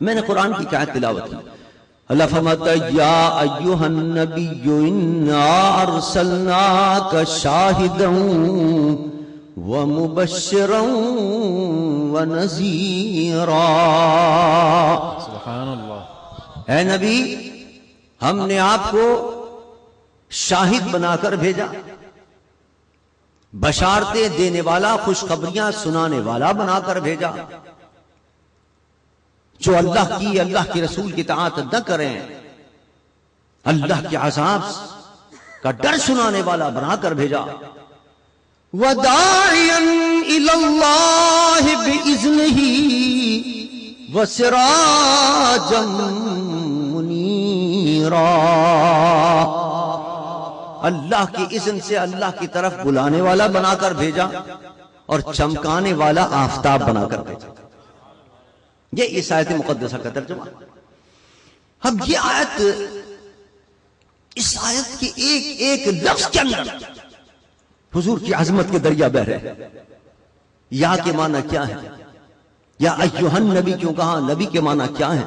میں نے قرآن کی آیت تلاوت کی. اللہ فرماتا ہے یا ایھا النبی انا ارسلناک شاہدا ومبشرا ونذیرا. سبحان اللہ. اے نبی، ہم نے آپ کو شاہد بنا کر بھیجا، بشارتیں دینے والا، خوشخبریاں سنانے والا بنا کر بھیجا. جو اللہ کے رسول کی اطاعت نہ کریں، اللہ کے عذاب کا ڈر سنانے والا بنا کر بھیجا. وَدَاعِيًا إِلَى اللَّهِ بِإِذْنِهِ وَسِرَاجًا مُنِيرًا. اللہ کی اذن سے اللہ کی طرف بلانے والا بنا کر بھیجا اور چمکانے والا آفتاب بنا کر بھیجا. یہ اس آیت مقدسہ کا ترجمہ. اب یہ آیت، اس آیت کے ایک ایک لفظ کے اندر حضور کی عظمت کے دریا بہ رہے ہیں. یا کے معنی کیا ہے؟ یا ایھا النبی کیوں کہا؟ نبی کے معنی کیا ہے؟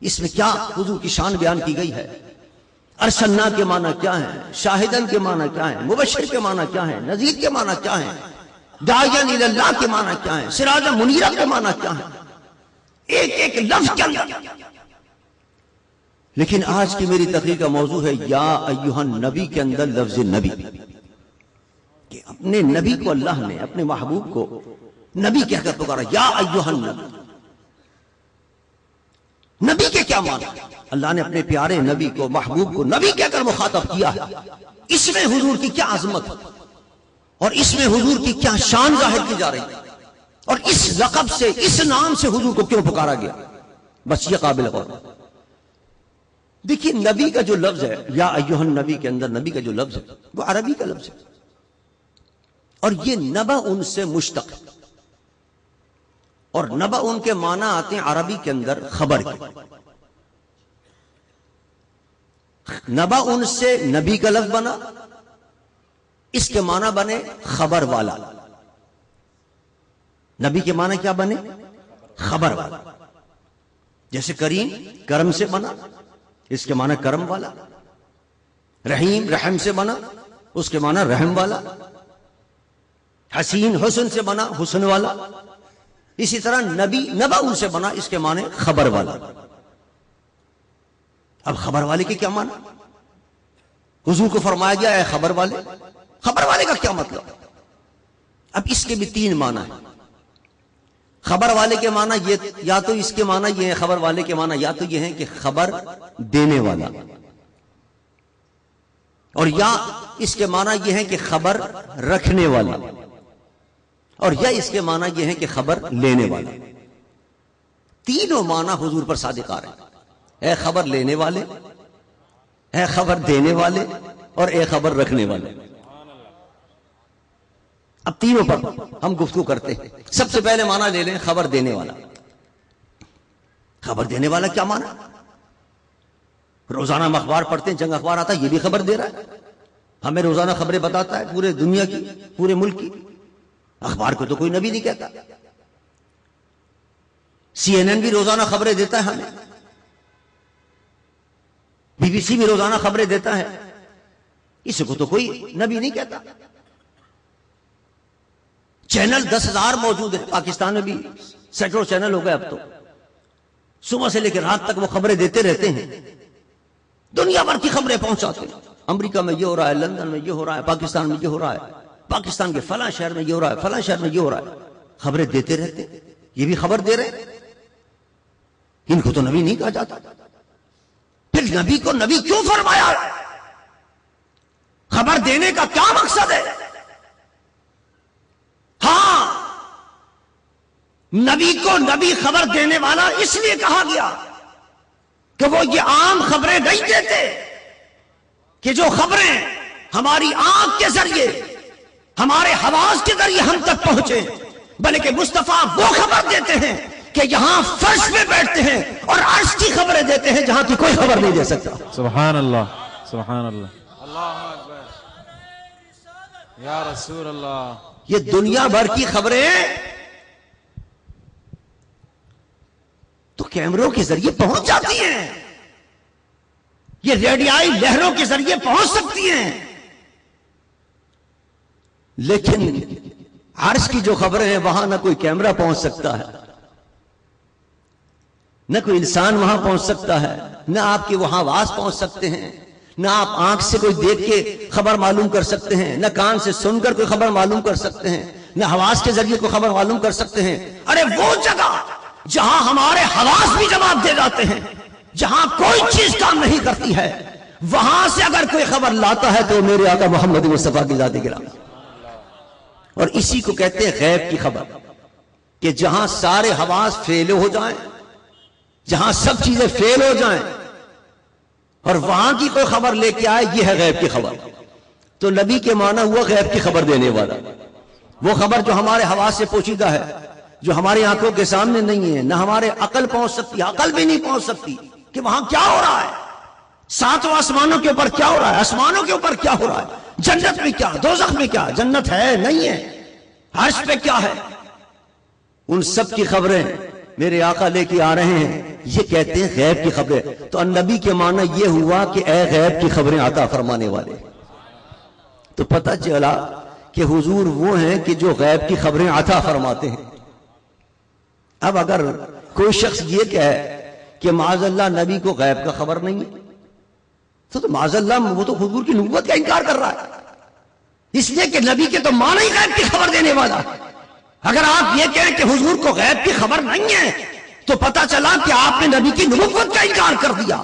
اس میں کیا حضور کی شان بیان کی گئی ہے؟ ارسلنا کے معنی کیا ہے؟ شاہدن کے معنی کیا ہے؟ مبشر کے معنی کیا ہے؟ نذیر کے معنی کیا ہے؟ داعیا الی اللہ کے معنی کیا ہے؟ سراجا منیرا کے معنی کیا ہے؟ ایک ایک لفظ کے اندر. لیکن آج کی میری تقریر کا موضوع ہے یا ایھا النبی کے اندر لفظ نبی، کہ اپنے نبی کو اللہ نے، اپنے محبوب کو نبی کہہ کر پکارا. یا ایھا النبی، نبی کے کیا معنی؟ اللہ نے اپنے پیارے نبی کو، محبوب کو نبی کہہ کر مخاطب کیا ہے. اس میں حضور کی کیا عظمت ہے اور اس میں حضور کی کیا شان ظاہر کی جا رہی ہے، اور اس لقب سے، اس نام سے حضور کو کیوں پکارا گیا؟ بس یہ قابل غور. دیکھیے نبی کا جو لفظ ہے، یا ایھا النبی کے اندر نبی کا جو لفظ ہے وہ عربی کا لفظ ہے، اور یہ نبا ان سے مشتق ہے. اور نبا ان کے معنی آتے ہیں عربی کے اندر خبر کے. نبا ان سے نبی کا لفظ بنا، اس کے معنی بنے خبر والا. نبی کے معنی کیا بنے؟ خبر والا. جیسے کریم کرم سے بنا، اس کے معنی کرم والا. رحیم رحم سے بنا، اس کے معنی رحم والا. حسین حسن سے بنا، حسن والا. اسی طرح نبی نبا ان سے بنا، اس کے معنی خبر والا. اب خبر والے کے کیا معنی؟ حضور کو فرمایا گیا اے خبر والے. خبر والے کا کیا مطلب؟ اب اس کے بھی تین معنی ہیں. خبر والے کے معنی یہ، یا تو اس کے معنی یہ ہے، خبر والے کے معنی یا تو یہ ہے کہ خبر دینے والا، اور یا اس کے معنی یہ ہے کہ خبر رکھنے والا، اور یا اس کے معنی یہ ہے کہ خبر لینے والا. تینوں معنی حضور پر صادق آ رہے ہیں. اے خبر لینے والے، اے خبر دینے والے، اور اے خبر رکھنے والے. اب تینوں پر ہم گفتگو کرتے ہیں. سب سے پہلے معنی لے لیں خبر دینے والا. خبر دینے والا کیا معنی؟ روزانہ ہم اخبار پڑھتے ہیں، جنگ اخبار آتا ہے، یہ بھی خبر دے رہا ہے. ہمیں روزانہ خبریں بتاتا ہے پورے دنیا کی، پورے ملک کی. اخبار کو تو کوئی نبی نہیں کہتا. CNN بھی روزانہ خبریں دیتا ہے ہمیں، BBC بھی روزانہ خبریں دیتا ہے. اس کو تو کوئی نبی نہیں کہتا. چینل 10,000 موجود ہیں پاکستان میں بھی، سینکڑوں چینل ہو گئے اب تو. صبح سے لے کے رات تک وہ خبریں دیتے رہتے ہیں، دنیا بھر کی خبریں پہنچاتے ہیں. امریکہ میں یہ ہو رہا ہے، لندن میں یہ ہو رہا ہے، پاکستان میں یہ ہو رہا ہے، پاکستان کے فلاں شہر میں یہ ہو رہا ہے، فلاں شہر میں یہ ہو رہا ہے. خبریں دیتے رہتے ہیں. یہ بھی خبر دے رہے ہیں. ان کو تو نبی نہیں کہا جاتا. پھر نبی کو نبی کیوں فرمایا؟ خبر دینے کا کیا مقصد ہے؟ ہاں، نبی کو نبی خبر دینے والا اس لیے کہا گیا کہ وہ یہ عام خبریں نہیں دیتے، کہ جو خبریں ہماری آنکھ کے ذریعے، ہمارے حواس کے ذریعے ہم تک پہنچے، بلکہ مصطفیٰ وہ خبر دیتے ہیں کہ یہاں فرش پہ بیٹھتے ہیں اور عرش کی خبریں دیتے ہیں جہاں کی کوئی خبر نہیں دے سکتا. سبحان اللہ، سبحان اللہ. اللہ اکبر یا رسول اللہ. یہ دنیا بھر کی خبریں تو کیمروں کے ذریعے پہنچ جاتی ہیں، یہ ریڈیائی لہروں کے ذریعے پہنچ سکتی ہیں، لیکن عرش کی جو خبریں ہیں وہاں نہ کوئی کیمرہ پہنچ سکتا ہے، نہ کوئی انسان وہاں پہنچ سکتا ہے، نہ آپ کے وہاں آواز پہنچ سکتے ہیں، نہ آپ آنکھ سے کوئی دیکھ کے خبر معلوم کر سکتے ہیں، نہ کان سے سن کر کوئی خبر معلوم کر سکتے ہیں، نہ حواس کے ذریعے کوئی خبر معلوم کر سکتے ہیں۔ ارے وہ جگہ جہاں ہمارے حواس بھی جواب دے جاتے ہیں، جہاں کوئی چیز کام نہیں کرتی ہے، وہاں سے اگر کوئی خبر لاتا ہے تو میرے آقا محمد مصطفیٰ کی ذات گرامی۔ اور اسی کو کہتے ہیں غیب کی خبر، کہ جہاں سارے حواس فیل ہو جائیں، جہاں سب چیزیں فیل ہو جائیں اور وہاں کی کوئی خبر لے کے آئے، یہ ہے غیب کی خبر۔ تو نبی کے معنی ہوا غیب کی خبر دینے والا، وہ خبر جو ہمارے حواس سے پوشیدہ ہے، جو ہماری آنکھوں کے سامنے نہیں ہے، نہ ہمارے عقل پہنچ سکتی، عقل بھی نہیں پہنچ سکتی کہ وہاں کیا ہو رہا ہے، ساتوں آسمانوں کے اوپر کیا ہو رہا ہے، آسمانوں کے اوپر کیا ہو رہا ہے، جنت میں کیا، دوزخ میں کیا، جنت ہے نہیں ہے، عرش پہ کیا ہے، ان سب کی خبریں میرے آقا لے کے آ رہے ہیں، یہ کہتے ہیں غیب کی خبریں۔ تو نبی کے معنی یہ ہوا کہ اے غیب کی خبریں عطا فرمانے والے۔ تو پتہ چلا کہ حضور وہ ہیں کہ جو غیب کی خبریں عطا فرماتے ہیں۔ اب اگر کوئی شخص یہ کہے کہ معاذ اللہ نبی کو غیب کا خبر نہیں ہے، تو معاذ اللہ وہ تو حضور کی نبوت کا انکار کر رہا ہے، اس لیے کہ نبی کے تو معنی ہی غیب کی خبر دینے والا۔ اگر آپ یہ کہیں کہ حضور کو غیب کی خبر نہیں ہے تو پتہ چلا کہ آپ نے نبی کی نبوت کا انکار کر دیا۔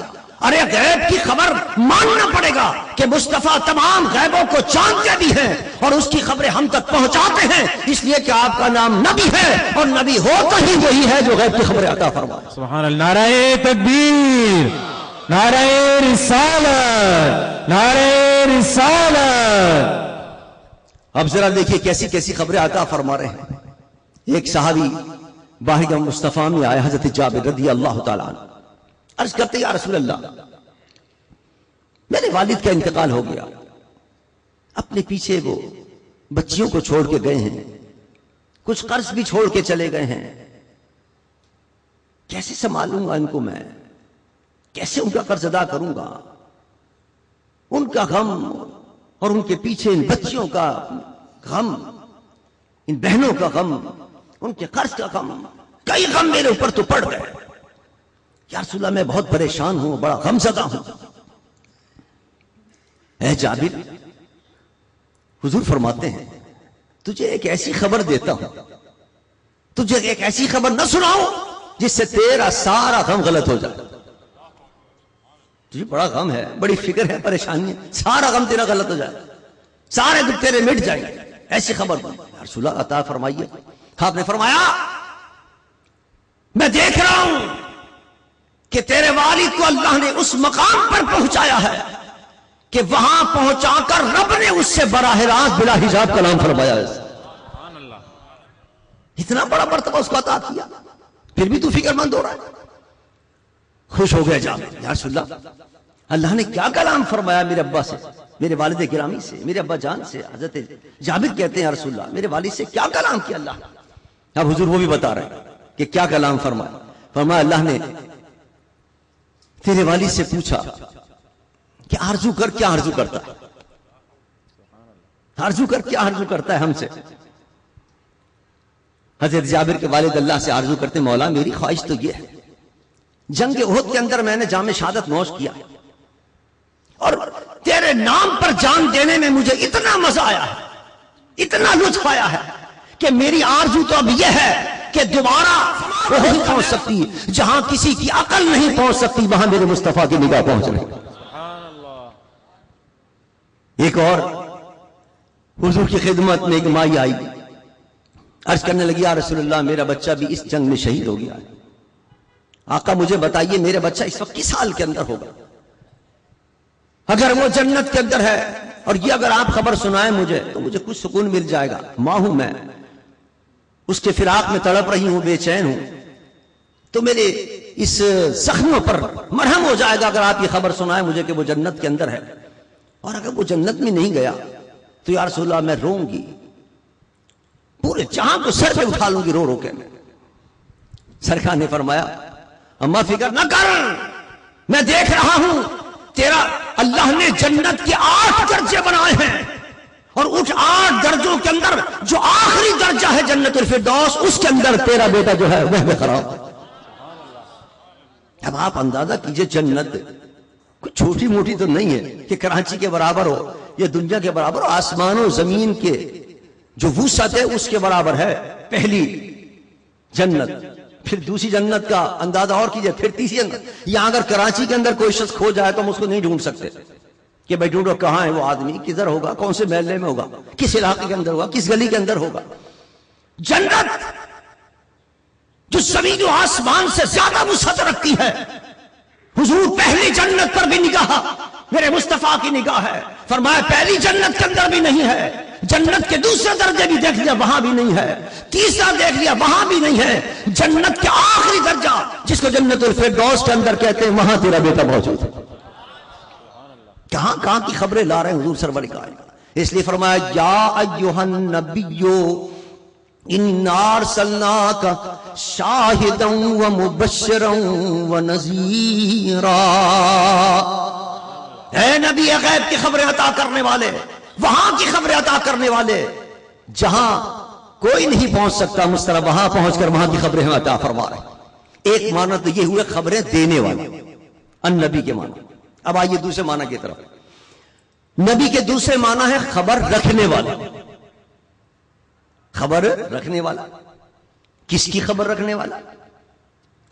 ارے غیب کی خبر ماننا پڑے گا کہ مصطفیٰ تمام غیبوں کو جانتے بھی ہیں اور اس کی خبریں ہم تک پہنچاتے ہیں، اس لیے کہ آپ کا نام نبی ہے اور نبی ہوتا ہی وہی ہے جو غیب کی خبریں عطا فرمائے۔ سبحان اللہ، نعرہ تکبیر، نعرہ رسالت، نعرہ رسالت۔ اب ذرا دیکھیے کیسی کیسی خبریں عطا فرما رہے ہیں۔ ایک صحابی باہر مصطفیٰ میں آئے، حضرت جابر رضی اللہ تعالیٰ عنہ، عرض کرتے یا رسول اللہ، میرے والد کا انتقال ہو گیا، اپنے پیچھے وہ بچیوں کو چھوڑ کے گئے ہیں، کچھ قرض بھی چھوڑ کے چلے گئے ہیں، کیسے سنبھالوں گا ان کو میں، کیسے ان کا قرض ادا کروں گا، ان کا غم اور ان کے پیچھے ان بچیوں کا غم، ان بہنوں کا غم، ان کے قرض کا غم، کئی غم میرے اوپر تو پڑ گئے یا رسول اللہ میں بہت پریشان ہوں، بڑا غم زدہ ہوں۔ اے جابر، حضور فرماتے ہیں تجھے ایک ایسی خبر دیتا ہوں، تجھے ایک ایسی خبر نہ سناؤں جس سے تیرا سارا غم غلط ہو جائے۔ تجھے بڑا غم ہے، بڑی فکر ہے، پریشانی ہے، سارا غم تیرا غلط ہو جائے، سارے دکھ تیرے مٹ جائیں گے، ایسی خبر دوں۔ یا رسول اللہ عطا فرمائیے۔ آپ نے فرمایا میں دیکھ رہا ہوں کہ تیرے والد کو اللہ نے اس مقام پر پہنچایا ہے کہ وہاں پہنچا کر رب نے اس سے براہ راست بلا حجاب کلام فرمایا ہے۔ اتنا بڑا مرتبہ اس کو عطا کیا، پھر بھی تو فکر مند ہو رہا ہے۔ خوش ہو گیا جابر، یا رسول اللہ، اللہ نے کیا کلام فرمایا میرے ابا سے، میرے والد گرامی سے، میرے ابا جان سے؟ حضرت جابر کہتے ہیں یا رسول اللہ، میرے والد سے کیا کلام کیا اللہ نے؟ اب حضور وہ بھی بتا رہے ہیں کہ کیا کلام فرمایا۔ فرمایا اللہ نے تیرے والد سے پوچھا کہ آرزو کر، کیا آرزو کرتا ہے، آرزو کر، کیا آرزو کرتا ہے ہم سے؟ حضرت جابر کے والد اللہ سے آرزو کرتے مولا میری خواہش تو یہ ہے، جنگ احد کے اندر میں نے جام شہادت نوش کیا اور تیرے نام پر جان دینے میں مجھے اتنا مزہ آیا ہے، اتنا لطف آیا ہے کہ میری آرزو تو اب یہ ہے کہ دوبارہ وہی پہنچ سکتی ہے جہاں کسی کی عقل نہیں پہنچ سکتی، وہاں میرے مصطفیٰ کی نگاہ پہنچ رہی۔ ایک اور حضور کی خدمت میں ایک مائی آئی، عرض کرنے لگی یا رسول اللہ میرا بچہ بھی اس جنگ میں شہید ہو گیا ہے، آقا مجھے بتائیے میرا بچہ اس وقت کس حال کے اندر ہوگا؟ اگر وہ جنت کے اندر ہے اور یہ اگر آپ خبر سنائیں مجھے تو مجھے کچھ سکون مل جائے گا، ماں ہوں میں، اس کے فراق میں تڑپ رہی ہوں، بے چین ہوں، تو میرے اس زخموں پر مرہم ہو جائے گا اگر آپ یہ خبر سنائیں مجھے کہ وہ جنت کے اندر ہے۔ اور اگر وہ جنت میں نہیں گیا تو یا رسول اللہ میں روں گی، پورے جہاں کو سر پہ اٹھا لوں گی رو رو کے۔ سرکار نے فرمایا اما فکر نہ کر، میں دیکھ رہا ہوں تیرا اللہ نے جنت کے 8 درجے بنائے ہیں، اور اس 8 درجوں کے اندر جو آخری درجہ ہے جنت الفردوس، اس کے اندر تیرا بیٹا جو ہے وہ خراب۔ اب آپ اندازہ کیجئے جنت کوئی چھوٹی موٹی تو نہیں ہے کہ کراچی کے برابر ہو یا دنیا کے برابر ہو، آسمان و زمین کے جو وسعت ہے اس کے برابر ہے پہلی جنت، پھر دوسری جنت کا اندازہ اور کیجئے، پھر تیسری جنت۔ یہاں اگر کراچی کے اندر کوئی شخص کھو جائے تو ہم اس کو نہیں ڈھونڈ سکتے کہ بھائی ڈھونڈو کہاں ہے وہ آدمی، کدھر ہوگا، کون سے محلے میں ہوگا، کس علاقے کے اندر ہوگا، کس گلی کے اندر ہوگا۔ جنت جو زمین و آسمان سے زیادہ وسعت رکھتی ہے، حضور پہلی جنت پر بھی نگاہ میرے مصطفیٰ کی نگاہ ہے، فرمایا پہلی جنت کے اندر بھی نہیں ہے، جنت کے دوسرے درجے بھی دیکھ لیا وہاں بھی نہیں ہے، تیسرا دیکھ لیا وہاں بھی نہیں ہے، جنت کے آخری درجہ جس کو جنت الفردوس کے اندر کہتے ہیں وہاں تیرا بیٹا موجود ہے۔ کہاں کہاں کی خبریں لا رہے ہیں حضور سرور کائنات۔ اس لیے فرمایا یا ایھا النبی انا ارسلناک شاہدا ومبشرا ونذیرا، اے نبی غیب کی خبریں عطا کرنے والے، وہاں کی خبریں عطا کرنے والے، جہاں کوئی نہیں پہنچ سکتا مسترا وہاں پہنچ کر وہاں کی خبریں ہم عطا فرما رہے۔ ایک معنی تو یہ ہوئے خبریں دینے والے، النبی کے معنی۔ اب آئیے دوسرے معنی کی طرف۔ نبی کے دوسرے معنی ہے خبر رکھنے والا۔ خبر رکھنے والا، کس کی خبر رکھنے والا؟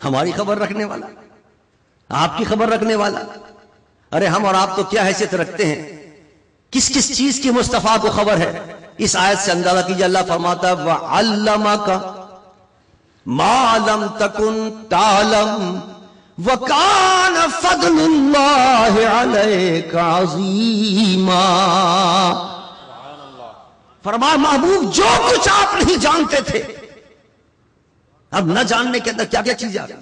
ہماری خبر رکھنے والا، آپ کی خبر رکھنے والا۔ ارے ہم اور آپ تو کیا حیثیت رکھتے ہیں، کس کس چیز کی مصطفیٰ کو خبر ہے؟ اس آیت سے اندازہ کیجئے، اللہ فرماتا ہے وَعَلَّمَكَ مَا لَمْ تَكُنْ تَعْلَمْ وَكَانَ فَضْلُ اللَّهِ عَلَيْكَ عَظِيمًا۔ فرمایا محبوب جو کچھ آپ نہیں جانتے تھے، اب نہ جاننے کے اندر کیا کیا چیزیں آ گئی،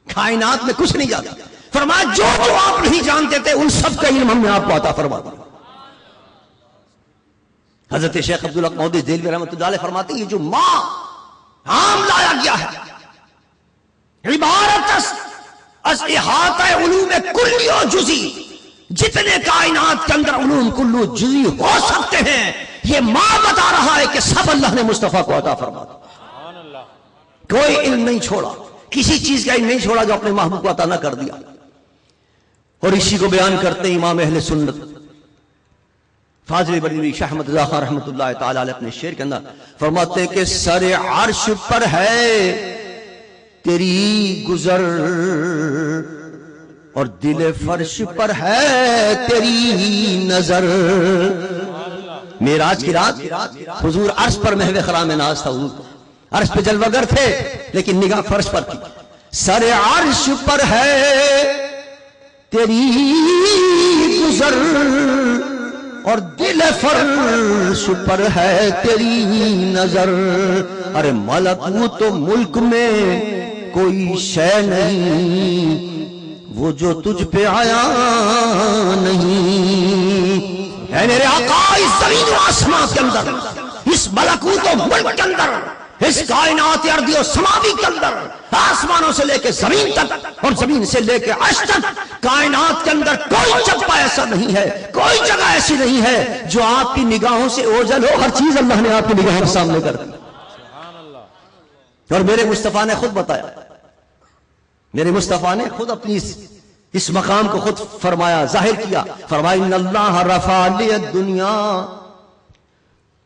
کائنات میں کچھ نہیں جاتا، فرمایا جو جو آپ نہیں جانتے تھے ان سب کا علم ہم نے آپ کو عطا فرما دیا۔ حضرت شیخ عبدالحق مودودی دہلوی رحمۃ اللہ علیہ فرماتے ہیں یہ جو ماں عام لایا گیا ہے، عبارت از احاطہ علوم کلی و جزی، جتنے کائنات کے اندر علوم کلو جزی ہو سکتے ہیں، یہ ماں بتا رہا ہے کہ سب اللہ نے مصطفیٰ کو عطا فرما دیا۔ کوئی علم نہیں چھوڑا، کسی چیز کا علم نہیں چھوڑا جو اپنے محبوب کو عطا نہ کر دیا۔ اور اسی کو بیان کرتے ہیں امام اہل سنت فاضل بریلوی شاہ احمد رضا خان رحمۃ اللہ تعالی علیہ اپنے شعر کے اندر فرماتے ہیں کہ سر عرش پر ہے تیری گزر اور دل فرش پر ہے تیری نظر۔ معراج کی رات حضور عرش پر محو خرام ناز تھا، حضور عرش پہ جلوگر تھے لیکن نگاہ فرش پر تھی۔ سر عرش پر ہے تیری گزر اور دل فرش پر ہے تیری نظر۔ ارے ملکوت و ملک میں کوئی شے نہیں وہ جو تجھ پہ آیا نہیں۔ اے میرے آقا اس زمین و آسمان کے اندر، اس ملکوت و ملک کے اندر، اس کائنات ارضی و سماوی کے اندر، آسمانوں سے لے کے زمین تک اور زمین سے لے کے عرش تک، کائنات کے اندر کوئی چپا ایسا نہیں ہے، کوئی جگہ ایسی نہیں ہے جو آپ کی نگاہوں سے اوجھل ہو۔ ہر چیز اللہ نے آپ کی نگاہوں کے سامنے کر دی۔ اور میرے مصطفیٰ نے خود بتایا، میرے مصطفیٰ نے خود اپنی اس مقام کو خود فرمایا، ظاہر کیا، فرمایا ان اللہ رفع لی الدنیا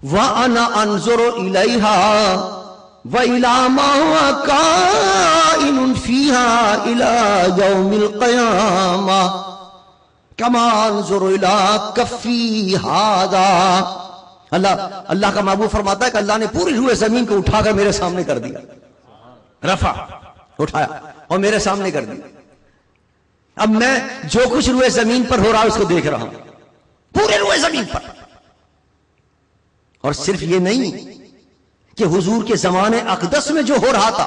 وانا انظر الیہا وَإِلَى مَا كَائِنٌ فِيهَا إِلَى يَوْمِ الْقِيَامَةِ كَمَا أَنظُرُ إِلَى كَفِّي هَذَا۔ اللہ کا محبوب فرماتا ہے کہ اللہ نے پوری روئے زمین کو اٹھا کر میرے سامنے کر دیا، رفع اٹھایا اور میرے سامنے کر دیا۔ اب میں جو کچھ روئے زمین پر ہو رہا ہے اس کو دیکھ رہا ہوں، پورے روئے زمین پر۔ اور صرف یہ نہیں کہ حضور کے زمانے اقدس میں جو ہو رہا تھا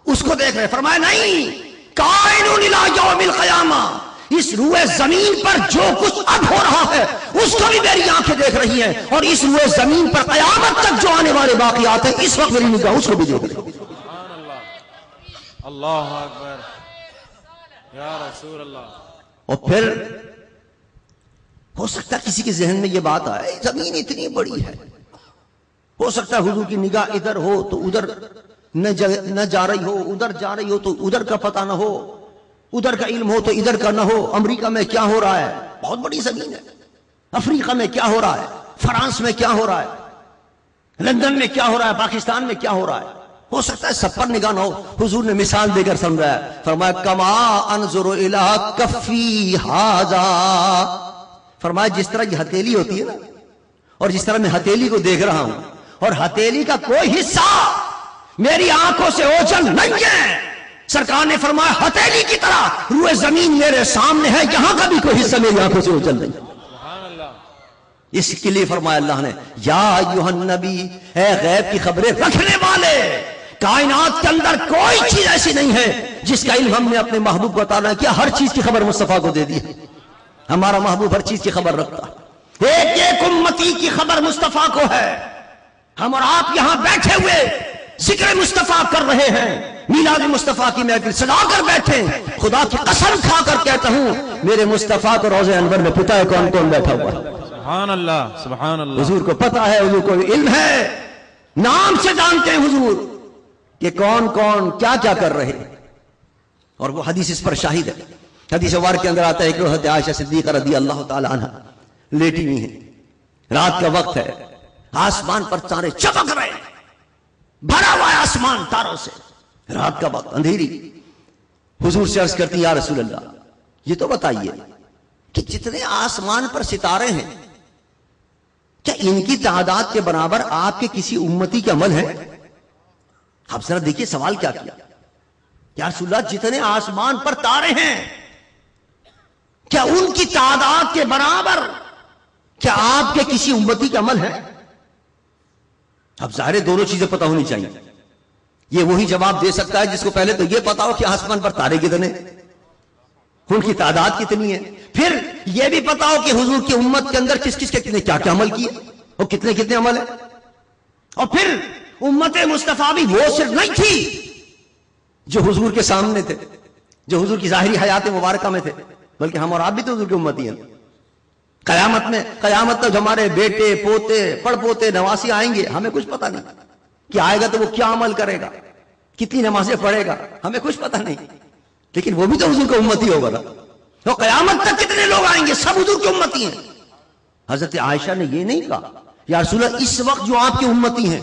اس کو دیکھ رہے، فرمایا نہیں، کائن الی یوم القیامہ، اس روئے زمین پر جو کچھ اب ہو رہا ہے اس کو بھی میری آنکھیں دیکھ رہی ہیں، اور اس روئے زمین پر قیامت تک جو آنے والے باقیات ہیں اس وقت میری نگاہ اس کو بھی دیکھ رہی ہے۔ اللہ اکبر یا رسول اللہ. اور پھر ہو سکتا ہے کسی کے ذہن میں یہ بات آئے زمین اتنی بڑی ہے، ہو سکتا ہے حضور کی نگاہ ادھر ہو تو ادھر نہ جا رہی ہو، ادھر جا رہی ہو تو ادھر کا پتہ نہ ہو، ادھر کا علم ہو تو ادھر کا نہ ہو. امریکہ میں کیا ہو رہا ہے، بہت بڑی زمین ہے. افریقہ میں کیا ہو رہا ہے، فرانس میں کیا ہو رہا ہے، لندن میں کیا ہو رہا ہے، پاکستان میں کیا ہو رہا ہے. ہو سکتا ہے سب پر نگاہ نہ ہو. حضور نے مثال دے کر سمجھایا، فرمایا کما انظر الی کفی ھذا، فرمایا جس طرح یہ ہتھیلی ہوتی ہے نا، اور جس طرح میں ہتھیلی کو دیکھ رہا ہوں اور ہتھیلی کا کوئی حصہ میری آنکھوں سے اوجھل نہیں ہے، سرکار نے فرمایا ہتھیلی کی طرح روئے زمین میرے سامنے ہے، یہاں کا بھی کوئی حصہ میری آنکھوں سے اوجھل نہیں. اس کے لیے فرمایا اللہ نے یا ایھا النبی، اے غیب کی خبریں رکھنے والے، کائنات کے اندر کوئی چیز ایسی نہیں ہے جس کا علم ہم نے اپنے محبوب کو عطا نہ کیا. ہر چیز کی خبر مصطفیٰ کو دے دی. ہمارا محبوب ہر چیز کی خبر رکھتا، ایک ایک امتی کی خبر مصطفیٰ کو ہے. ہم اور آپ یہاں بیٹھے ہوئے ذکر مصطفیٰ کر رہے ہیں، میلاد مصطفیٰ کی محفل سجا کر بیٹھے. خدا کی قسم کھا کر کہتا ہوں میرے مصطفیٰ کو روضہ انور میں پتہ ہے کون کون بیٹھا ہوا. سبحان اللہ سبحان اللہ. حضور کو پتہ ہے، حضور کو علم ہے، نام سے جانتے ہیں حضور کہ کون کون کیا کیا کر رہے ہیں. اور وہ حدیث اس پر شاہد ہے. حدیث وار کے اندر آتا ہے کہ حضرت عائشہ صدیقہ رضی اللہ تعالی عنہ لیٹی ہوئی ہیں، رات کا وقت ہے، آسمان پر تارے چمک رہے ہیں، بھرا ہوا ہے آسمان تاروں سے، رات کا وقت اندھیری. حضور سے عرض کرتی یا رسول اللہ یہ تو بتائیے کہ جتنے آسمان پر ستارے ہیں کیا ان کی تعداد کے برابر آپ کے کسی امتی کے عمل ہے؟ آپ ذرا دیکھیے سوال کیا کیا. یا رسول اللہ جتنے آسمان پر تارے ہیں کیا ان کی تعداد کے برابر کیا آپ کے کسی امتی کا عمل ہے؟ اب ظاہر دونوں چیزیں پتہ ہونی چاہیے. یہ وہی جواب دے سکتا ہے جس کو پہلے تو یہ پتا ہو کہ آسمان پر تارے کتنے، ان کی تعداد کتنی ہے، پھر یہ بھی پتا ہو کہ حضور کی امت کے اندر کس کس کے کتنے کیا کیا عمل کیے اور کتنے کتنے عمل ہے. اور پھر امت مصطفیٰ بھی وہ صرف نہیں تھی جو حضور کے سامنے تھے، جو حضور کی ظاہری حیات مبارکہ میں تھے، بلکہ ہم اور آپ بھی تو حضور کی امتی ہیں. قیامت تک ہمارے بیٹے پوتے پڑ پوتے نواسی آئیں گے، ہمیں کچھ پتہ نہیں کہ آئے گا تو وہ کیا عمل کرے گا، کتنی نمازیں پڑھے گا، ہمیں کچھ پتہ نہیں، لیکن وہ بھی تو حضور کا امتی ہوگا نا. تو قیامت تک کتنے لوگ آئیں گے، سب حضور کی امتی ہیں. حضرت عائشہ نے یہ نہیں کہا یا رسول اللہ اس وقت جو آپ کی امتی ہیں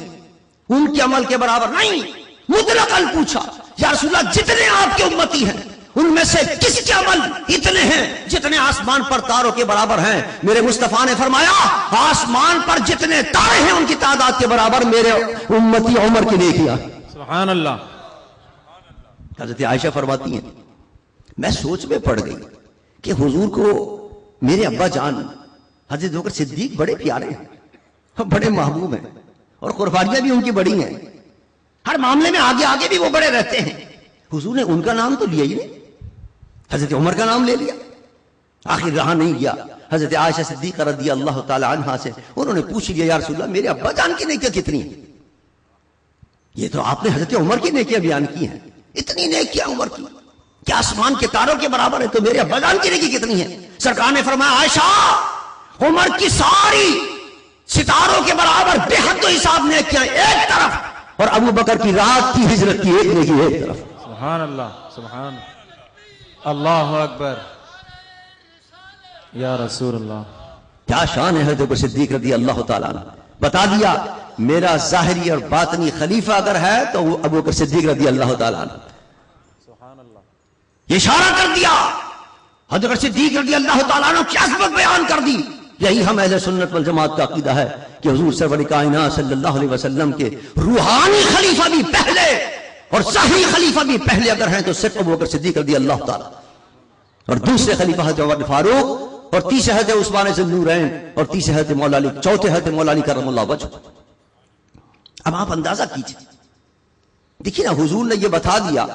ان کے عمل کے برابر نہیں، مطلقاً پوچھا یا رسول اللہ جتنے آپ کے امتی ہیں ان میں سے کس کے عمل اتنے ہیں جتنے آسمان پر تاروں کے برابر ہیں؟ میرے مصطفیٰ نے فرمایا آسمان پر جتنے تارے ہیں ان کی تعداد کے برابر میرے امتی عمر کے لیے کیا. سبحان اللہ. حضرت عائشہ فرماتی ہیں میں سوچ میں پڑ گئی کہ حضور کو میرے ابا جان حضرت بکر صدیق بڑے پیارے ہیں، بڑے محبوب ہیں، اور قربانیاں بھی ان کی بڑی ہیں، ہر معاملے میں آگے آگے بھی وہ بڑے رہتے ہیں. حضور نے ان کا نام تو لیا ہی نہیں، حضرت عمر کا نام لے لیا. آخر رہا نہیں گیا، حضرت عائشہ صدیقہ رضی اللہ تعالی عنہا سے انہوں نے پوچھ لیا یا رسول اللہ میرے ابا جان کی نیکیاں کتنی ہیں؟ یہ تو آپ نے حضرت عمر کی نیکیاں بیان کی ہیں، اتنی نیکیاں عمر کی کیا آسمان کے تاروں کے برابر ہے، تو میرے ابا جان کی نیکی کتنی ہے؟ سرکار نے فرمایا عائشہ عمر کی ساری ستاروں کے برابر بے حد و حساب نیکیاں ایک طرف، اور ابو بکر کی رات کی ہجرت کی ایک نیکی ایک طرف. سبحان اللہ سبحان اللہ اکبر یا رسول اللہ. کیا شان ہے حضرت صدیق رضی اللہ تعالیٰ عنہ. بتا دیا میرا ظاہری اور باطنی خلیفہ اگر ہے تو وہ ابو بکر صدیق رضی اللہ تعالیٰ عنہ. سبحان اللہ. یہ اشارہ کر دیا حضرت صدیق رضی اللہ تعالیٰ عنہ کی عظمت بیان کر دی. یہی ہم اہل سنت والجماعت کا عقیدہ ہے کہ حضور سرور کائنات صلی اللہ علیہ وسلم کے روحانی خلیفہ بھی پہلے اور ظاہری خلیفہ بھی پہلے اگر ہیں تو صرف ابو بکر صدیق رضی اللہ تعالیٰ، اور دوسرے خلیفہ حضرت عمر فاروق، اور تیسرے حضرت عثمان ذو النورین، اور تیسرے حضرت مولا علی، چوتھے حضرت مولا علی کرم اللہ وجہ. اب آپ اندازہ کیجئے، دیکھیے نا حضور نے یہ بتا دیا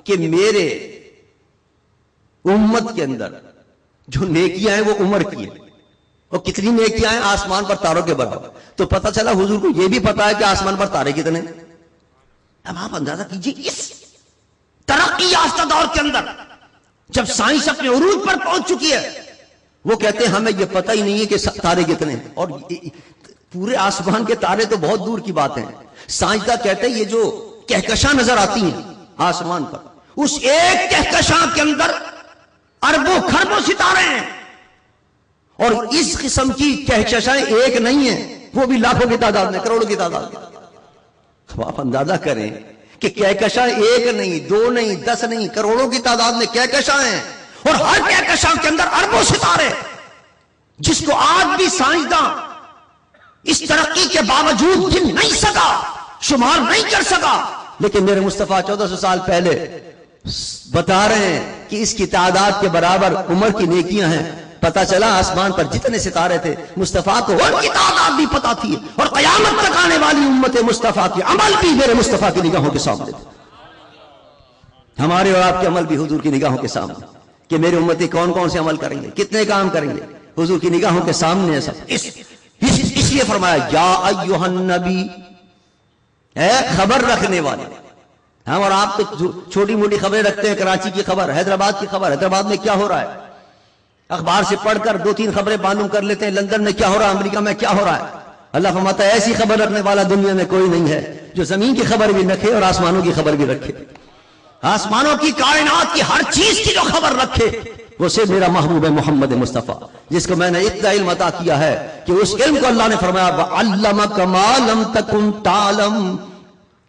کہ میرے امت کے اندر جو نیکیاں ہیں وہ عمر کی ہیں، اور کتنی نیکیاں ہیں آسمان پر تاروں کے برابر. تو پتہ چلا حضور کو یہ بھی پتا ہے کہ آسمان پر تارے کتنے. اب آپ اندازہ کیجئے اس ترقی یافتہ دور کے اندر جب سائنس اپنے عروج پر پہنچ چکی ہے، وہ کہتے ہیں ہمیں یہ پتہ ہی نہیں ہے کہ تارے کتنے ہیں، اور پورے آسمان کے تارے تو بہت دور کی بات ہیں۔ سائنسداں کہتے ہیں یہ جو کہکشاں نظر آتی ہیں آسمان پر، اس ایک کہکشاں کے اندر اربوں خربوں ستارے ہیں، اور اس قسم کی کہکشائیں ایک نہیں ہیں، وہ بھی لاکھوں کی تعداد میں، کروڑوں کی تعداد میں۔ آپ اندازہ کریں کہ کہکشاں ایک نہیں، دو نہیں، 10 نہیں، کروڑوں کی تعداد میں کہکشاں ہیں، اور ہر کہکشاں کے اندر اربوں ستارے، جس کو آج بھی سائنسداں اس ترقی کے باوجود گن نہیں سکا، شمار نہیں کر سکا، لیکن میرے مصطفیٰ 1400 سال پہلے بتا رہے ہیں کہ اس کی تعداد کے برابر عمر کی نیکیاں ہیں۔ پتہ چلا آسمان پر جتنے ستارے تھے مصطفیٰ کو ان کی تعداد بھی پتہ تھی، اور قیامت تک آنے والی امت مصطفیٰ کی عمل بھی میرے مصطفیٰ کی نگاہوں کے سامنے تھے، ہمارے اور آپ کے عمل بھی حضور کی نگاہوں کے سامنے، کہ میرے امتی کون کون سے عمل کریں گے، کتنے کام کریں گے، حضور کی نگاہوں کے سامنے ہے سب۔ اس لیے فرمایا یا ایھا النبی، اے خبر رکھنے والے۔ ہم اور آپ تو چھوٹی موٹی خبریں رکھتے ہیں، کراچی کی خبر، حیدرآباد کی خبر، حیدرآباد میں کیا ہو رہا ہے، اخبار سے پڑھ کر 2-3 خبریں معلوم کر لیتے ہیں، لندن میں کیا ہو رہا ہے، امریکہ میں کیا ہو رہا ہے۔ اللہ فرماتا ہے ایسی خبر رکھنے والا دنیا میں کوئی نہیں ہے جو زمین کی خبر بھی رکھے اور آسمانوں کی خبر بھی رکھے، آسمانوں کی کائنات کی ہر چیز کی جو خبر رکھے وہ صرف میرا محبوب محمد مصطفیٰ، جس کو میں نے اتنا علم عطا کیا ہے کہ اس علم کو اللہ نے فرمایا وَعَلَّمَكَ مَا لَمْ تَكُنْ تَعْلَمْ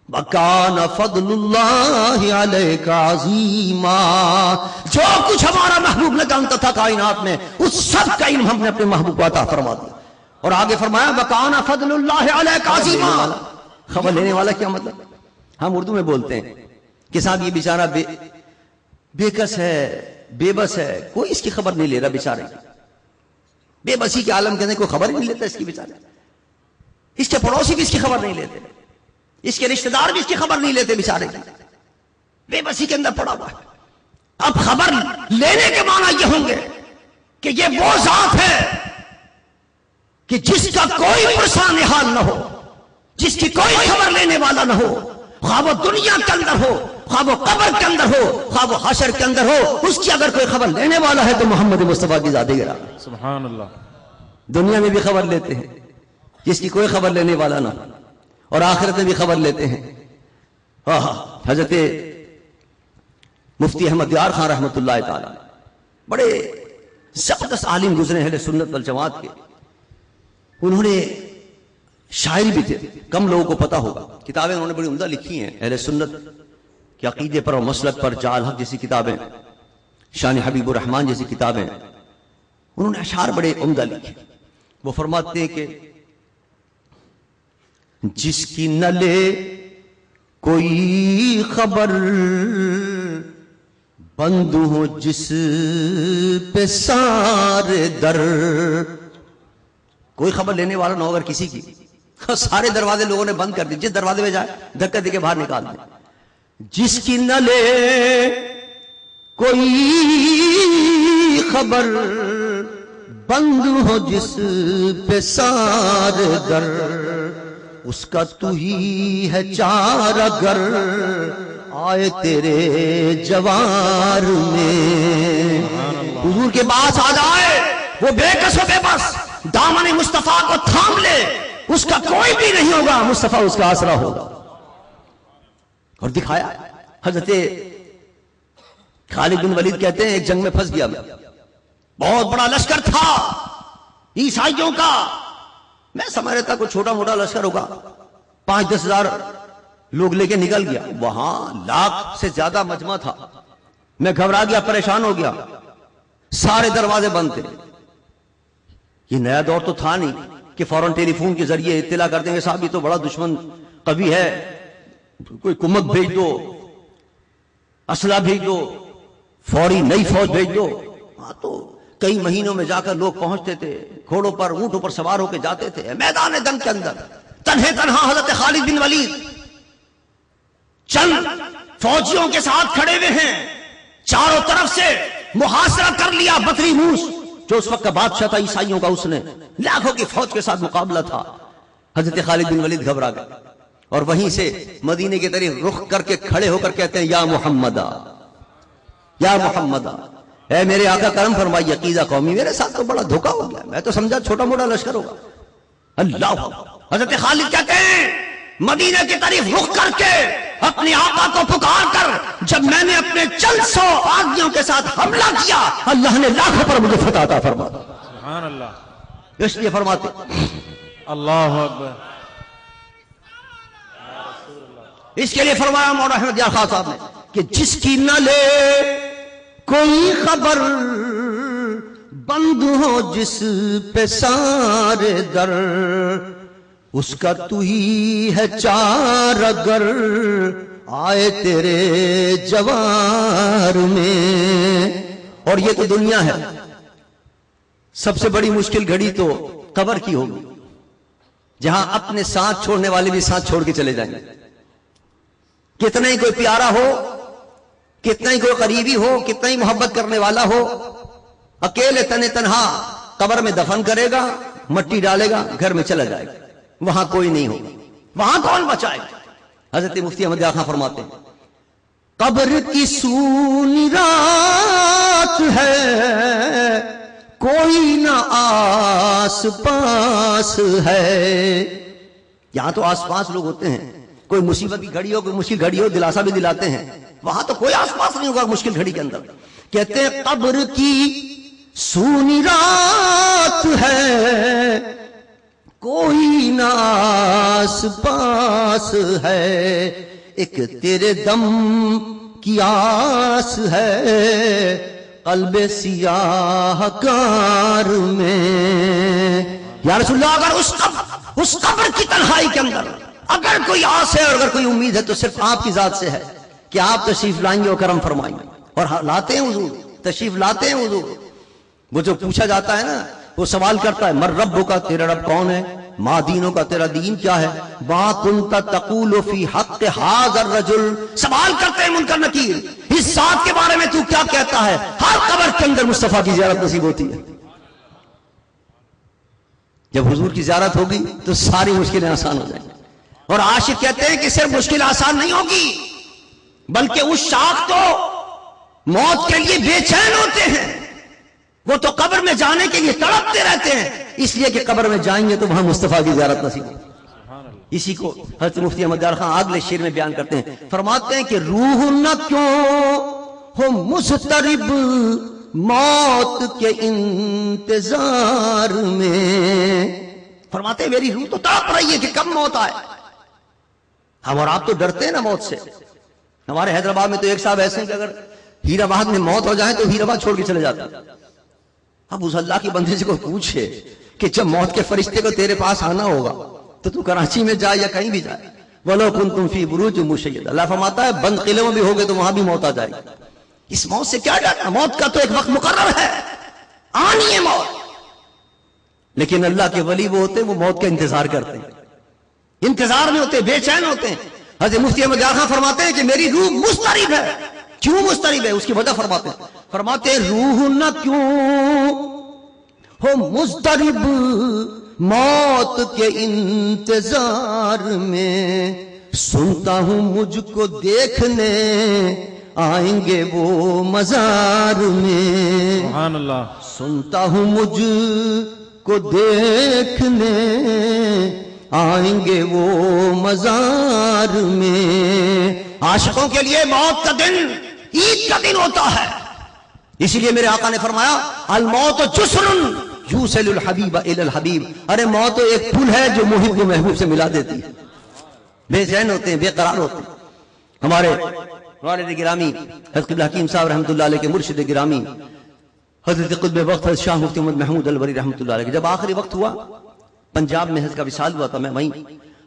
وَكَانَ فَضْلُ اللَّهِ عَلَيْكَ عَظِيمًا۔ جو کچھ ہمارا محبوب نے جانتا تھا کائنات میں، اس سب کا علم ہم نے اپنے محبوب کو عطا فرما دیا، اور آگے فرمایا وَكَانَ فَضْلُ اللَّهِ عَلَيْكَ عَظِيمًا۔ خبر لینے والا کیا مطلب؟ ہم اردو میں بولتے ہیں کہ صاحب یہ بیچارہ بے کس ہے، بے بس ہے، کوئی اس کی خبر نہیں لے رہا بیچارے، بے بسی کے عالم کے اندر کوئی خبر ہی نہیں لیتا اس کی بیچارے، اس کے پڑوسی بھی اس کی خبر نہیں لیتے، اس کے رشتہ دار بھی اس کی خبر نہیں لیتے بیچارے کی، بے بسی کے اندر پڑا ہوا ہے۔ اب خبر لینے کے معنی یہ ہوں گے کہ یہ وہ ذات ہے کہ جس کا کوئی پرسان حال نہ ہو، جس کی کوئی خبر لینے والا نہ ہو، خواہ وہ دنیا کے اندر ہو، خواہ وہ قبر کے اندر ہو، خواہ وہ حشر کے اندر ہو، اس کی اگر کوئی خبر لینے والا ہے تو محمد مصطفیٰ کی ذات گراں۔ سبحان اللہ۔ دنیا میں بھی خبر لیتے ہیں جس کی کوئی خبر لینے والا نہ، اور آخرت میں بھی خبر لیتے ہیں۔ حضرت مفتی احمد یار خان رحمۃ اللہ تعالی بڑے زبردست عالم گزرے اہل سنت والجماعت کے، انہوں نے شاعر بھی تھے، کم لوگوں کو پتا ہوگا، کتابیں انہوں نے بڑی عمدہ لکھی ہیں اہل سنت کے عقیدے پر اور مسلک پر، جاء الحق جیسی کتابیں، شان حبیب الرحمن جیسی کتابیں، انہوں نے اشعار بڑے عمدہ لکھے۔ وہ فرماتے ہیں کہ جس کی نہ لے کوئی خبر، بند ہو جس پہ سارے در، کوئی خبر لینے والا نہ ہو اگر کسی کی، سارے دروازے لوگوں نے بند کر دی، جس دروازے میں جائے دھکا دے کے باہر نکال دیں۔ جس کی نہ لے کوئی خبر، بند ہو جس پہ سارے در، اس کا تو ہی ہے چارہ گر، آئے تیرے جوار میں۔ حضور کے پاس آ جائے وہ بے کس و بے بس، دامن مصطفیٰ کو تھام لے، اس کا کوئی بھی نہیں ہوگا، مصطفیٰ اس کا آسرا ہوگا۔ اور دکھایا حضرت خالد بن ولید کہتے ہیں ایک جنگ میں پھنس گیا میں، بہت بڑا لشکر تھا عیسائیوں کا، میں سمجھ رہا تھا کوئی چھوٹا موٹا لشکر ہوگا، 5-10 ہزار لوگ لے کے نکل گیا، وہاں 1,00,000 سے زیادہ مجمع تھا، میں گھبرا گیا، پریشان ہو گیا، سارے دروازے بند تھے۔ یہ نیا دور تو تھا نہیں کہ فوراً ٹیلی فون کے ذریعے اطلاع کر دیں گے صاحب یہ تو بڑا دشمن قوی ہے، کوئی کمک بھیج دو، اسلحہ بھیج دو، فوری نئی فوج بھیج دو۔ ہاں تو کئی مہینوں میں جا کر لوگ پہنچتے تھے، گھوڑوں پر اونٹوں پر سوار ہو کے جاتے تھے، میدان جنگ کے اندر تنہا حضرت خالد بن ولید چند فوجیوں کے ساتھ کھڑے ہوئے ہیں، چاروں طرف سے محاصرہ کر لیا بطری موس جو اس وقت کا بادشاہ تھا عیسائیوں کا، اس نے لاکھوں کی فوج کے ساتھ مقابلہ تھا۔ حضرت خالد بن ولید گھبرا گئے، اور وہیں سے مدینے کی طرف رخ کر کے کھڑے ہو کر کہتے ہیں یا محمدہ، یا محمدہ، اے میرے آقا کرم فرمائیے، عقیدہ قومی میرے ساتھ تو بڑا دھوکا ہو گیا، میں تو سمجھا چھوٹا موٹا لشکر ہوگا۔ اللہ، حضرت خالد کیا کہیں، مدینے کی طرف رخ کر کے اپنے آقا کو پکار کر جب میں نے اپنے چند 100 آدمیوں کے ساتھ حملہ کیا، اللہ نے لاکھوں پر مجھے فتح عطا فرما۔ سبحان اللہ۔ اس لیے فرماتے اللہ اکبر۔ اس کے لیے فرمایا مولانا احمد یار خان صاحب نے کہ جس کی نہ لے کوئی خبر، بند ہو جس پہ سارے در، اس کا تو ہی ہے چار اگر آئے تیرے جوار میں۔ اور یہ تو دنیا ہے، سب سے بڑی مشکل گھڑی تو قبر کی ہوگی، جہاں اپنے ساتھ چھوڑنے والے بھی ساتھ چھوڑ کے چلے جائیں گے۔ کتنا ہی کوئی پیارا ہو، کتنا ہی کوئی قریبی ہو، کتنا ہی محبت کرنے والا ہو، اکیلے تنے تنہا قبر میں دفن کرے گا، مٹی ڈالے گا، گھر میں چلا جائے گا، وہاں کوئی نہیں ہوگا، وہاں کون بچائے گا؟ حضرت مفتی احمد یار خان فرماتے ہیں قبر کی سونی رات ہے، کوئی نہ آس پاس ہے۔ یہاں تو آس پاس لوگ ہوتے ہیں، کوئی مصیبت کی گھڑی ہو، کوئی مشکل گھڑی ہو، دلاسا بھی دلاتے ہیں، وہاں تو کوئی آس پاس نہیں ہوگا مشکل گھڑی کے اندر۔ کہتے ہیں قبر کی سونی رات ہے، کوئی نہ آس پاس ہے، ایک تیرے دم کی آس ہے قلب سیاہ کار میں۔ یا رسول اللہ، اگر اس قبر کی تنہائی کے اندر اگر کوئی آس ہے اور اگر کوئی امید ہے تو صرف آپ کی ذات سے ہے کہ آپ تشریف لائیں گے اور کرم فرمائیں گے، اور لاتے ہیں حضور، تشریف لاتے ہیں حضور۔ وہ جو پوچھا جاتا ہے نا، وہ سوال کرتا ہے مر رب کا، تیرا رب کون ہے، ما دینوں کا، تیرا دین کیا ہے، ما کنت تقول فی حق ھذا الرجل، سوال کرتے ہیں منکر نکیر اس ذات کے بارے میں تو کیا کہتا ہے۔ ہر قبر کے اندر مصطفیٰ کی زیارت نصیب ہوتی ہے۔ جب حضور کی زیارت ہوگی تو ساری مشکلیں آسان ہو جائیں گی۔ اور عاشق کہتے ہیں کہ صرف مشکل آسان نہیں ہوگی، بلکہ اس شاخ تو موت کے لیے بے چین ہوتے ہیں، وہ تو قبر میں جانے کے لیے تڑپتے رہتے ہیں، اس لیے کہ قبر میں جائیں گے تو وہاں مصطفیٰ کی زیارت نصیب ہوگی۔ اسی کو حضرت مفتی احمد یار خان اگلے شعر میں بیان کرتے ہیں، فرماتے ہیں کہ روح نہ کیوں ہو مضطرب موت کے انتظار میں، فرماتے ہیں میری روح تو تڑپ رہی ہے کہ کب موت آئے۔ ہم اور آپ تو ڈرتے ہیں نا موت سے۔ ہمارے حیدرآباد میں تو ایک صاحب ایسے ہیں کہ اگر ہیر آباد میں موت ہو جائے تو ہیر آباد چھوڑ کے چلے جاتے ہیں۔ اب اس اللہ کی بندے سے کوئی پوچھے کہ جب موت کے فرشتے کو تیرے پاس آنا ہوگا تو کراچی میں جائے یا کہیں بھی جائے، وَلَوْ كُنْتُمْ فِي بُرُوجٍ مُشَيَّدَةٍ، اللہ فرماتا ہے بند قلعوں میں بھی ہوگے تو وہاں بھی موت آ جائے گی۔ اس موت سے کیا ڈرنا، موت کا تو ایک وقت مقرر ہے، آنی ہے موت۔ لیکن اللہ کے ولی وہ ہوتے ہیں وہ موت کا انتظار کرتے ہیں، انتظار میں ہوتے ہیں، بے چین ہوتے ہیں۔ حضرت مفتی احمد یار خان فرماتے ہیں کہ میری روح مضطرب ہے۔ کیوں مضطرب ہے؟ اس کی وجہ فرماتے ہیں روح نہ کیوں ہو مضطرب موت کے انتظار میں، سنتا ہوں مجھ کو دیکھنے آئیں گے وہ مزار میں۔ سبحان اللہ۔ سنتا ہوں مجھ کو دیکھنے آئیں گے وہ مزار میں۔ عاشقوں کے لیے موت کا دن عید کا دن ہوتا ہے، اسی لیے میرے آقا نے فرمایا الموت جسر یوصل الحبیب الی الحبیب، ارے موت تو ایک پل ہے جو محب کو محبوب سے ملا دیتی ہے۔ بے چین ہوتے ہیں، بے قرار ہوتے ہیں۔ ہمارے والد گرامی حضرت قبلہ حکیم صاحب رحمۃ اللہ علیہ کے مرشد گرامی حضرت قطب وقت حضرت شاہ مفتی محمد محمود الوری رحمۃ اللہ علیہ کے جب آخری وقت ہوا، پنجاب میں حضرت کا وصال ہوا تھا، میں وہیں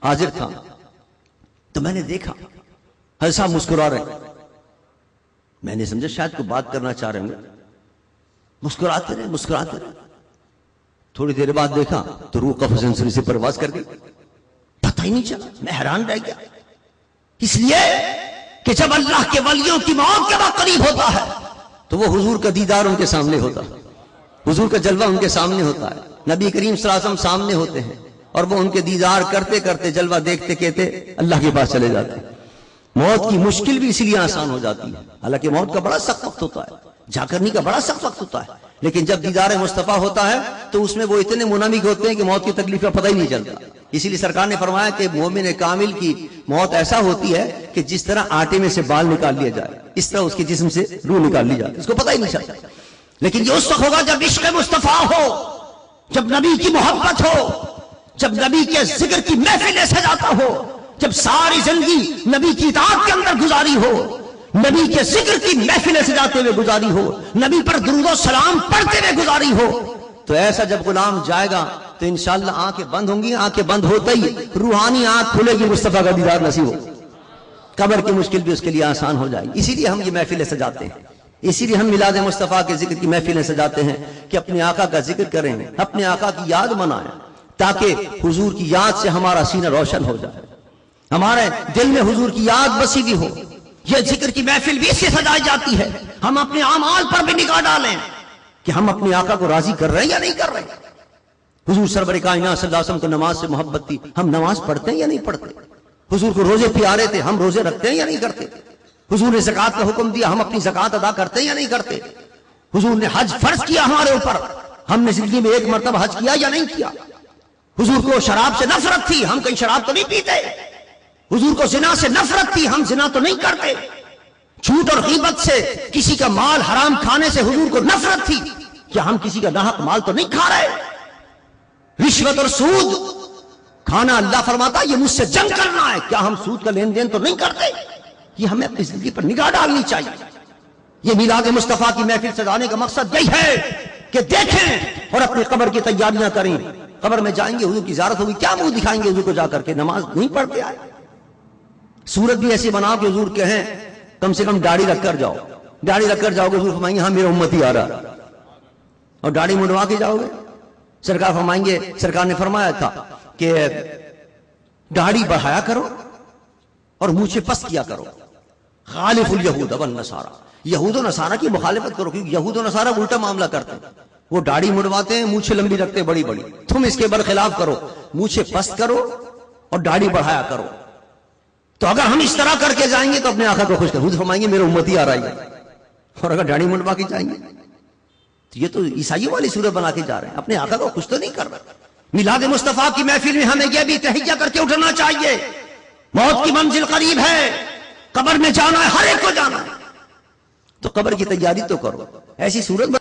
حاضر تھا، تو میں نے دیکھا حضرت صاحب مسکرا رہے ہیں۔ میں نے سمجھا شاید کوئی بات کرنا چاہ رہے ہوں گے، مسکراتے رہے۔ تھوڑی دیر بعد دیکھا تو روح قفس انصری سے پرواز کر گئی، پتہ ہی نہیں چلا۔ میں حیران رہ گیا، اس لیے کہ جب اللہ کے ولیوں کی موت کے وقت قریب ہوتا ہے تو وہ حضور کا دیدار ان کے سامنے ہوتا ہے، حضور کا جلوہ ان کے سامنے ہوتا ہے، نبی کریم صلی اللہ علیہ وسلم سامنے ہوتے ہیں، اور وہ ان کے دیدار کرتے کرتے جلوہ دیکھتے کہتے اللہ کے پاس چلے جاتے. موت کی مشکل بھی اسی لیے آسان ہو جاتی ہے. حالانکہ موت کا بڑا سخت وقت ہوتا ہے, جا کرنے کا بڑا سخت وقت ہوتا ہے, لیکن جب دیدار مصطفیٰ ہوتا ہے تو اس میں وہ اتنے منہمک ہوتے ہیں کہ موت کی تکلیف کا پتہ ہی نہیں چلتا. اسی لیے سرکار نے فرمایا کہ مومن کامل کی موت ایسا ہوتی ہے کہ جس طرح آٹے میں سے بال نکال لیا جائے اس طرح اس کے جسم سے روح نکال لی جائے, اس کو پتہ ہی نہیں چلتا. لیکن یہ اس وقت ہوگا جب عشق مصطفیٰ ہو, جب نبی کی محبت ہو, جب نبی کے ذکر کی محفلیں سجاتا ہو, جب ساری زندگی نبی کی اطاعت کے اندر گزاری ہو, نبی کے ذکر کی محفلیں سجاتے ہوئے گزاری ہو, نبی پر درود و سلام پڑھتے ہوئے گزاری ہو, تو ایسا جب غلام جائے گا تو انشاءاللہ آنکھیں بند ہوں گی. آنکھیں بند ہوتے ہی روحانی آنکھ کھلے گی, مصطفیٰ کا دیدار نصیب ہو, قبر کی مشکل بھی اس کے لیے آسان ہو جائے گی. اسی لیے ہم یہ محفلیں سجاتے ہیں, اسی لیے ہم میلاد مصطفیٰ کے ذکر کی محفلیں سجاتے ہیں کہ اپنے آقا کا ذکر کریں, اپنے آقا کی یاد منائیں, تاکہ حضور کی یاد سے ہمارا سینہ روشن ہو جائے, ہمارے دل میں حضور کی یاد بسی بھی ہو. یہ ذکر کی محفل بھی اس سے سجائی جاتی ہے. ہم اپنے اعمال پر بھی نگاہ ڈالیں کہ ہم اپنے آقا کو راضی کر رہے ہیں یا نہیں کر رہے ہیں. حضور سرور کائنات صلی اللہ علیہ وسلم کو نماز سے محبت تھی, ہم نماز پڑھتے ہیں یا نہیں پڑھتے. حضور کو روزے پیارے تھے, ہم روزے رکھتے ہیں یا نہیں کرتے. حضور نے زکوٰۃ کا حکم دیا, ہم اپنی زکوٰۃ ادا کرتے ہیں یا نہیں کرتے. حضور نے حج فرض کیا ہمارے اوپر, ہم نے زندگی میں ایک مرتبہ حج کیا یا نہیں کیا. حضور کو شراب سے نفرت تھی, ہم کہیں شراب تو نہیں پیتے. حضور کو زنا سے نفرت تھی, ہم زنا تو نہیں کرتے. جھوٹ اور غیبت سے, کسی کا مال حرام کھانے سے حضور کو نفرت تھی, کیا ہم کسی کا ناحق مال تو نہیں کھا رہے. رشوت اور سود کھانا, اللہ فرماتا یہ مجھ سے جنگ کرنا ہے, کیا ہم سود کا لین دین تو نہیں کرتے. یہ ہمیں اپنی زندگی پر نگاہ ڈالنی چاہیے. یہ میلاد مصطفیٰ کی محفل سجانے کا مقصد یہی ہے کہ دیکھیں اور اپنی قبر کی تیاریاں کریں. قبر میں جائیں گے, حضور کی زیارت ہوگی, کیا منہ دکھائیں گے حضور کو جا کر کے, نماز نہیں پڑھتے آئے. صورت بھی ایسی بناؤ کہ حضور کہیں کم سے کم داڑھی رکھ کر جاؤ. داڑھی رکھ کر جاؤ گے, حضور فرمائیں گے ہاں میرا امتی آ رہا, اور داڑھی منڈوا کے جاؤ گے, سرکار فرمائیں گے, سرکار نے فرمایا تھا کہ داڑھی بڑھایا کرو اور مونچھیں پست کیا کرو. خالف الیہود والنصارى, یہود و نصارہ کی مخالفت کرو, کیونکہ یہود و نصارہ الٹا معاملہ کرتے ہیں. وہ داڑھی مڑواتے ہیں, مونچھیں لمبی رکھتے ہیں بڑی بڑی, تم اس کے برخلاف کرو, مونچھیں پست کرو اور داڑھی بڑھایا کرو. تو اگر ہم اس طرح کر کے جائیں گے تو اپنے آقا کو خوش کریں. حضور فرمائیں گے میرا امتی آ رہا ہے, اور اگر داڑھی منڈوا کے جائیں گے تو یہ تو عیسائیوں والی صورت بنا کے جا رہے ہیں, اپنے آقا کو خوش تو نہیں کر رہے. میلاد مصطفیٰ کی محفل میں ہمیں یہ بھی تہیہ کر کے اٹھنا چاہیے, موت کی منزل قریب ہے, قبر میں جانا ہے, ہر ایک کو جانا ہے, تو قبر کی تیاری تو کرو. ایسی صورت